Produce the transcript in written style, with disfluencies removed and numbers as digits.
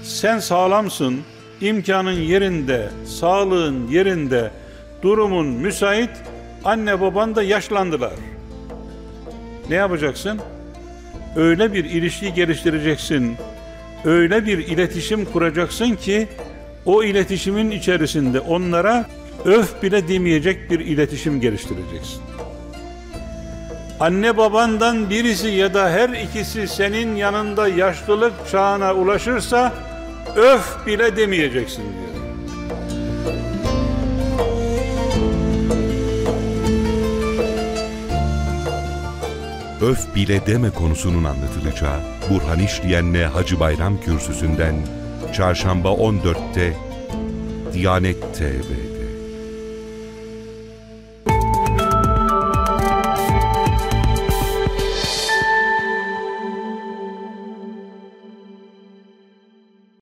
Sen sağlamsın, imkanın yerinde, sağlığın yerinde, durumun müsait, anne baban da yaşlandılar. Ne yapacaksın? Öyle bir ilişki geliştireceksin, öyle bir iletişim kuracaksın ki o iletişimin içerisinde onlara öf bile demeyecek bir iletişim geliştireceksin. Anne babandan birisi ya da her ikisi senin yanında yaşlılık çağına ulaşırsa öf bile demeyeceksin diyor. Öf bile deme konusunun anlatılacağı Burhan İşleyen'le Hacı Bayram Kürsüsü'nden Çarşamba 14'te Diyanet TV'de.